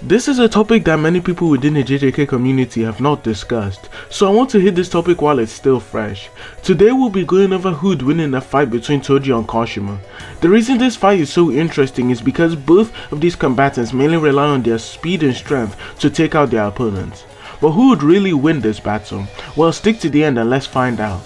This is a topic that many people within the JJK community have not discussed, so I want to hit this topic while it's still fresh. Today we'll be going over who'd win in a fight between Toji and Kashimo. The reason this fight is so interesting is because both of these combatants mainly rely on their speed and strength to take out their opponents. But who would really win this battle? Well, stick to the end and let's find out.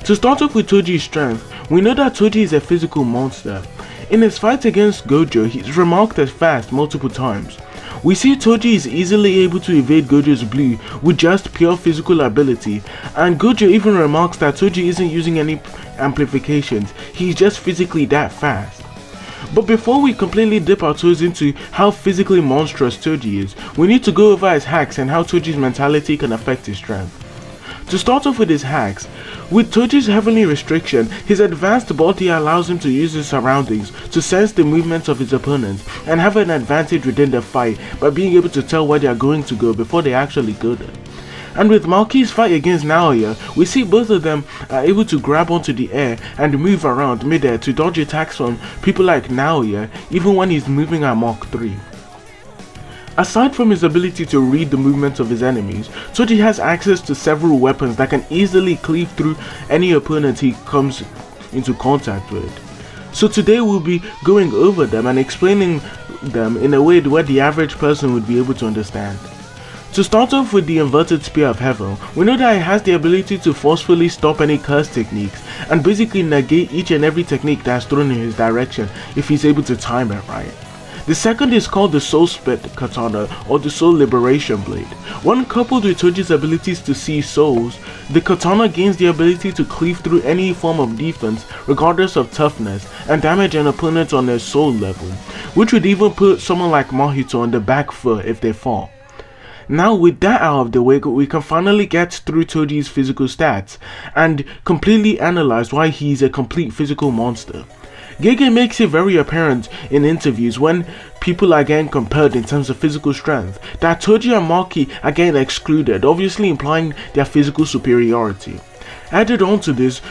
To start off with Toji's strength, we know that Toji is a physical monster. In his fight against Gojo, he's remarked as fast multiple times. We see Toji is easily able to evade Gojo's blue with just pure physical ability, and Gojo even remarks that Toji isn't using any amplifications, he's just physically that fast. But before we completely dip our toes into how physically monstrous Toji is, we need to go over his hacks and how Toji's mentality can affect his strength. To start off with his hacks, with Toji's heavenly restriction, his advanced body allows him to use his surroundings to sense the movements of his opponents and have an advantage within the fight by being able to tell where they are going to go before they actually go there. And with Maoki's fight against Naoya, we see both of them are able to grab onto the air and move around mid-air to dodge attacks from people like Naoya even when he's moving at Mach 3. Aside from his ability to read the movements of his enemies, Toji has access to several weapons that can easily cleave through any opponent he comes into contact with. So today we'll be going over them and explaining them in a way where the average person would be able to understand. To start off with the inverted spear of heaven, we know that it has the ability to forcefully stop any curse techniques and basically negate each and every technique that's thrown in his direction if he's able to time it right. The second is called the Soul Split Katana or the Soul Liberation Blade. When coupled with Toji's abilities to see souls, the katana gains the ability to cleave through any form of defense regardless of toughness and damage an opponent on their soul level, which would even put someone like Mahito on the back foot if they fall. Now with that out of the way, we can finally get through Toji's physical stats and completely analyze why he's a complete physical monster. Gege makes it very apparent in interviews when people are getting compared in terms of physical strength that Toji and Maki are getting excluded, obviously implying their physical superiority. Added on to this,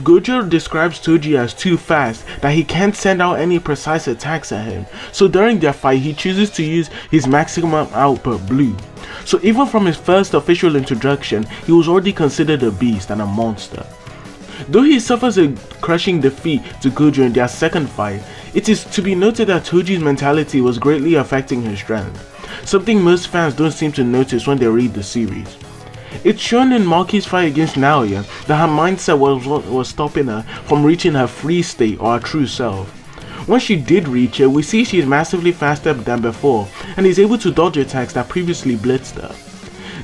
Gojo describes Toji as too fast that he can't send out any precise attacks at him, so during their fight he chooses to use his maximum output blue. So even from his first official introduction, he was already considered a beast and a monster. Though he suffers a crushing defeat to Gojo in their second fight, it is to be noted that Toji's mentality was greatly affecting his strength, something most fans don't seem to notice when they read the series. It's shown in Maki's fight against Naoya that her mindset was what was stopping her from reaching her free state or her true self. When she did reach it, we see she is massively faster than before and is able to dodge attacks that previously blitzed her.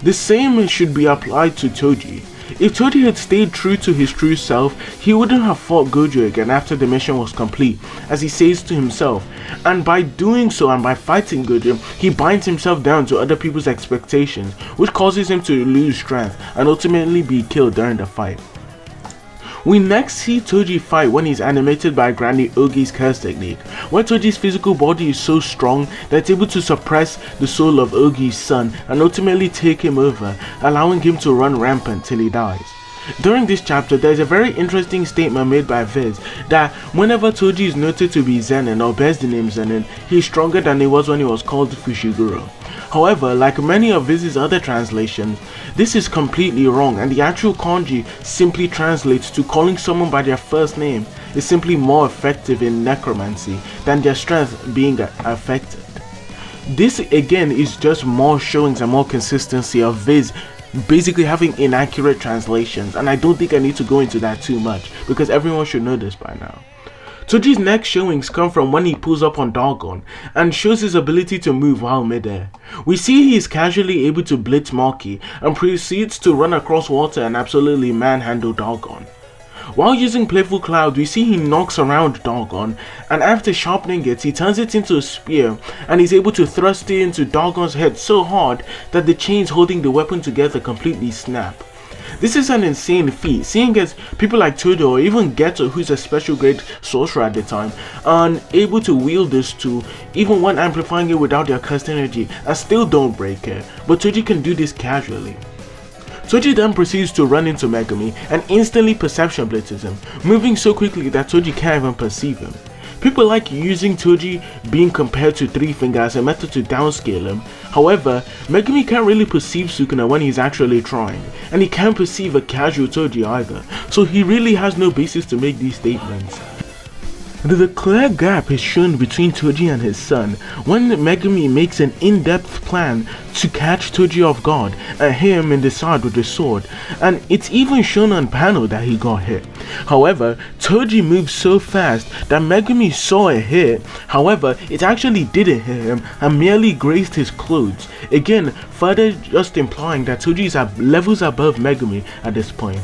The same should be applied to Toji. If Toji had stayed true to his true self, he wouldn't have fought Gojo again after the mission was complete, as he says to himself, and by doing so and by fighting Gojo, he binds himself down to other people's expectations, which causes him to lose strength and ultimately be killed during the fight. We next see Toji fight when he's animated by Granny Ogi's curse technique, where Toji's physical body is so strong that it's able to suppress the soul of Ogi's son and ultimately take him over, allowing him to run rampant till he dies. During this chapter, there is a very interesting statement made by Viz that whenever Toji is noted to be Zenin or bears the name Zenin, he is stronger than he was when he was called Fushiguro. However, like many of Viz's other translations, this is completely wrong, and the actual kanji simply translates to calling someone by their first name is simply more effective in necromancy than their strength being affected. This again is just more showings and more consistency of Viz basically having inaccurate translations, and I don't think I need to go into that too much because everyone should know this by now. Toji's next showings come from when he pulls up on Dargon and shows his ability to move while midair. We see he is casually able to blitz Maki and proceeds to run across water and absolutely manhandle Dargon. While using Playful Cloud, we see he knocks around Dargon, and after sharpening it, he turns it into a spear and is able to thrust it into Dargon's head so hard that the chains holding the weapon together completely snap. This is an insane feat, seeing as people like Todo or even Geto, who's a special grade sorcerer at the time, are unable to wield this tool even when amplifying it without their cursed energy and still don't break it, but Toji can do this casually. Toji then proceeds to run into Megumi and instantly perception blitzes him, moving so quickly that Toji can't even perceive him. People like using Toji being compared to Three Finger as a method to downscale him. However, Megumi can't really perceive Sukuna when he's actually trying, and he can't perceive a casual Toji either, so he really has no basis to make these statements. The clear gap is shown between Toji and his son when Megumi makes an in-depth plan to catch Toji off guard and hit him in the side with the sword, and it's even shown on panel that he got hit. However, Toji moves so fast that Megumi saw a hit, however it actually didn't hit him and merely grazed his clothes, again further just implying that Toji is levels above Megumi at this point.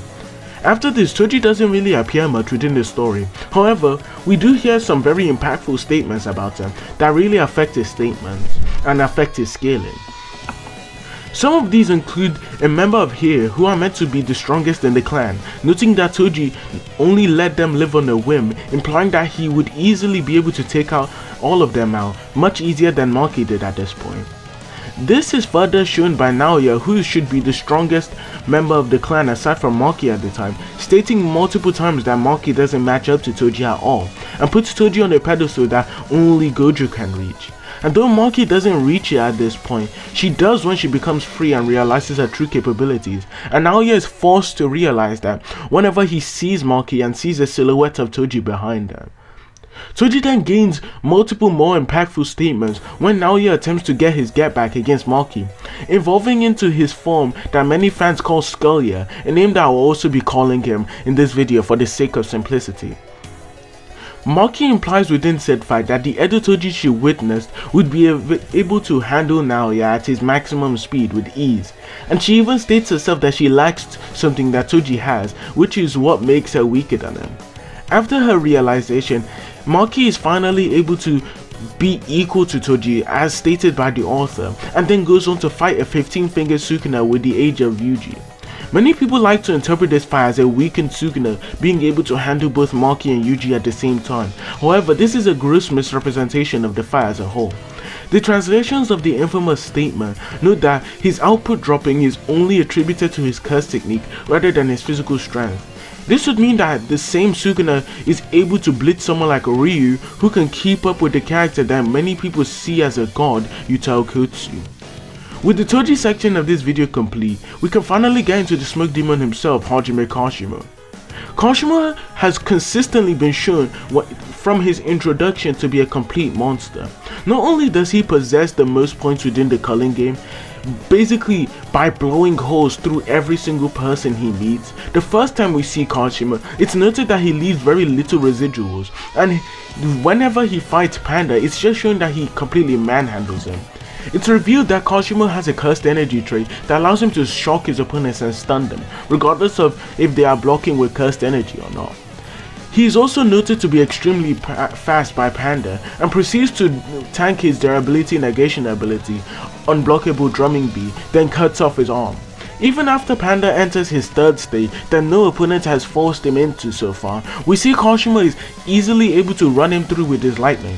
After this, Toji doesn't really appear much within the story. However, we do hear some very impactful statements about him that really affect his statements and affect his scaling. Some of these include a member of here who are meant to be the strongest in the clan, noting that Toji only let them live on a whim, implying that he would easily be able to take out all of them out, much easier than Maki did at this point. This is further shown by Naoya, who should be the strongest member of the clan aside from Maki at the time, stating multiple times that Maki doesn't match up to Toji at all, and puts Toji on a pedestal that only Gojo can reach. And though Maki doesn't reach it at this point, she does when she becomes free and realizes her true capabilities, and Naoya is forced to realize that whenever he sees Maki and sees a silhouette of Toji behind her. Toji then gains multiple more impactful statements when Naoya attempts to get his get back against Maki, evolving into his form that many fans call Scullier, a name that I will also be calling him in this video for the sake of simplicity. Maki implies within said fight that the Edo Toji she witnessed would be able to handle Naoya at his maximum speed with ease, and she even states herself that she lacks something that Toji has, which is what makes her weaker than him. After her realization, Maki is finally able to be equal to Toji as stated by the author, and then goes on to fight a 15-fingered Sukuna with the age of Yuji. Many people like to interpret this fight as a weakened Sukuna being able to handle both Maki and Yuji at the same time. However, this is a gross misrepresentation of the fight as a whole. The translations of the infamous statement note that his output dropping is only attributed to his curse technique rather than his physical strength. This would mean that the same Sukuna is able to blitz someone like Ryu, who can keep up with the character that many people see as a god, Yutao Kotsu. With the Toji section of this video complete, we can finally get into the smoke demon himself, Hajime Kashimo. Kashimo has consistently been shown from his introduction to be a complete monster. Not only does he possess the most points within the culling game, basically by blowing holes through every single person he meets. The first time we see Kashimo, it's noted that he leaves very little residuals, and whenever he fights Panda, it's just shown that he completely manhandles him. It's revealed that Kashimo has a cursed energy trait that allows him to shock his opponents and stun them, regardless of if they are blocking with cursed energy or not. He is also noted to be extremely fast by Panda, and proceeds to tank his durability negation ability, Unblockable Drumming Bee, then cuts off his arm. Even after Panda enters his third state that no opponent has forced him into so far, we see Kashimo is easily able to run him through with his lightning.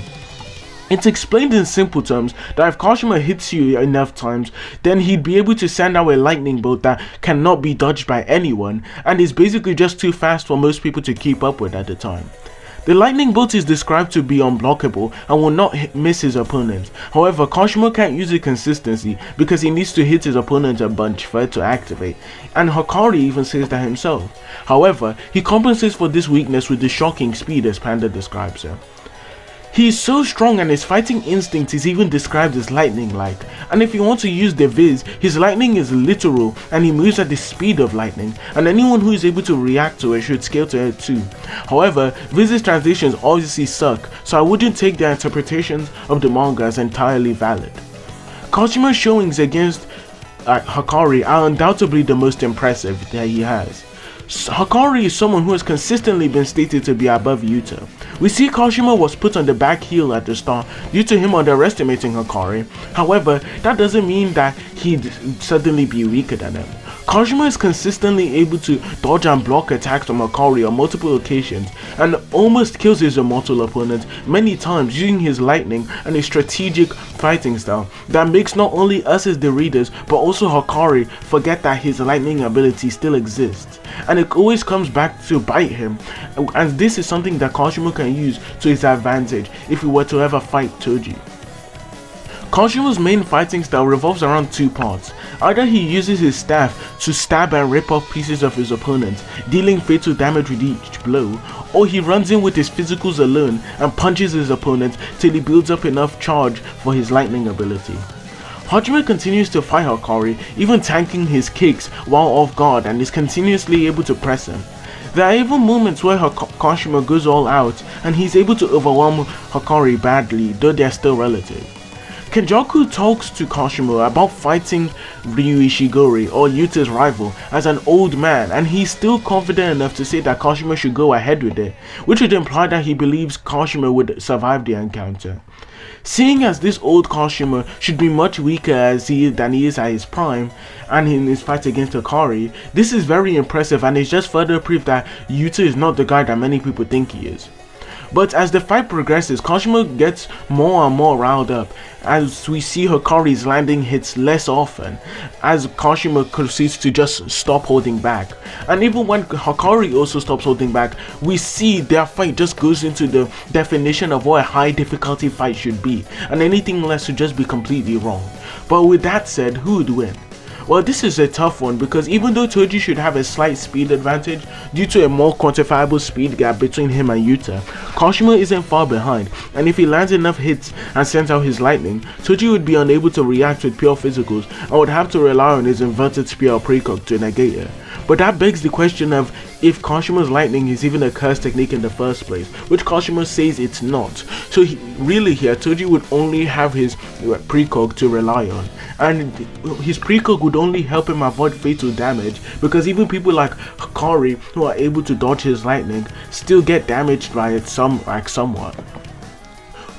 It's explained in simple terms that if Kashimo hits you enough times, then he'd be able to send out a lightning bolt that cannot be dodged by anyone, and is basically just too fast for most people to keep up with at the time. The lightning bolt is described to be unblockable and will not miss his opponent. However, Kashimo can't use it consistently because he needs to hit his opponent a bunch for it to activate, and Hikari even says that himself. However, he compensates for this weakness with the shocking speed as Panda describes him. He is so strong and his fighting instinct is even described as lightning-like, and if you want to use the Viz, his lightning is literal and he moves at the speed of lightning, and anyone who is able to react to it should scale to it too. However, Viz's translations obviously suck, so I wouldn't take their interpretations of the manga as entirely valid. Kashimo's showings against Hikari are undoubtedly the most impressive that he has. Hikari is someone who has consistently been stated to be above Yuta. We see Kashimo was put on the back heel at the start due to him underestimating Hikari. However, that doesn't mean that he'd suddenly be weaker than him. Kashimo is consistently able to dodge and block attacks from Hakari on multiple occasions and almost kills his immortal opponent many times using his lightning and a strategic fighting style that makes not only us as the readers but also Hakari forget that his lightning ability still exists, and it always comes back to bite him, and this is something that Kashimo can use to his advantage if he were to ever fight Toji. Kashimo's main fighting style revolves around two parts. Either he uses his staff to stab and rip off pieces of his opponent, dealing fatal damage with each blow, or he runs in with his physicals alone and punches his opponent till he builds up enough charge for his lightning ability. Hajime continues to fight Hakari, even tanking his kicks while off guard, and is continuously able to press him. There are even moments where Kashimo goes all out and he's able to overwhelm Hakari badly, though they are still relative. Kenjaku talks to Kashimo about fighting Ryu Ishigori, or Yuta's rival, as an old man, and he's still confident enough to say that Kashimo should go ahead with it, which would imply that he believes Kashimo would survive the encounter. Seeing as this old Kashimo should be much weaker than he is at his prime and in his fight against Hakari, this is very impressive and is just further proof that Yuta is not the guy that many people think he is. But as the fight progresses, Kashimo gets more and more riled up as we see Hakari's landing hits less often, as Kashimo proceeds to just stop holding back. And even when Hakari also stops holding back, we see their fight just goes into the definition of what a high difficulty fight should be, and anything less would just be completely wrong. But with that said, who would win? Well, this is a tough one because even though Toji should have a slight speed advantage due to a more quantifiable speed gap between him and Yuta, Kashimo isn't far behind, and if he lands enough hits and sends out his lightning, Toji would be unable to react with pure physicals and would have to rely on his inverted spear or precog to negate it. But that begs the question of if Kashimo's lightning is even a cursed technique in the first place, which Kashimo says it's not. So really here, Toji would only have his precog to rely on, and his precog would only help him avoid fatal damage, because even people like Hakari who are able to dodge his lightning still get damaged by it somewhat.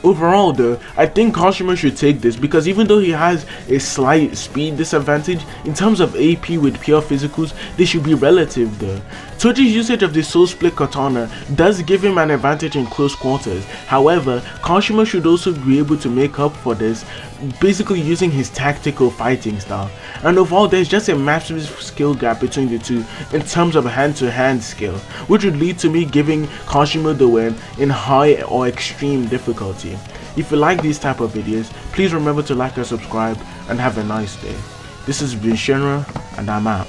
Overall though, I think Kashimo should take this because even though he has a slight speed disadvantage, in terms of AP with pure physicals, they should be relative though. Toji's usage of the Soul Split Katana does give him an advantage in close quarters. However, Kashimo should also be able to make up for this, basically using his tactical fighting style. And overall, there's just a massive skill gap between the two in terms of hand-to-hand skill, which would lead to me giving Kashimo the win in high or extreme difficulty. If you like these type of videos, please remember to like and subscribe, and have a nice day. This has been Shinra, and I'm out.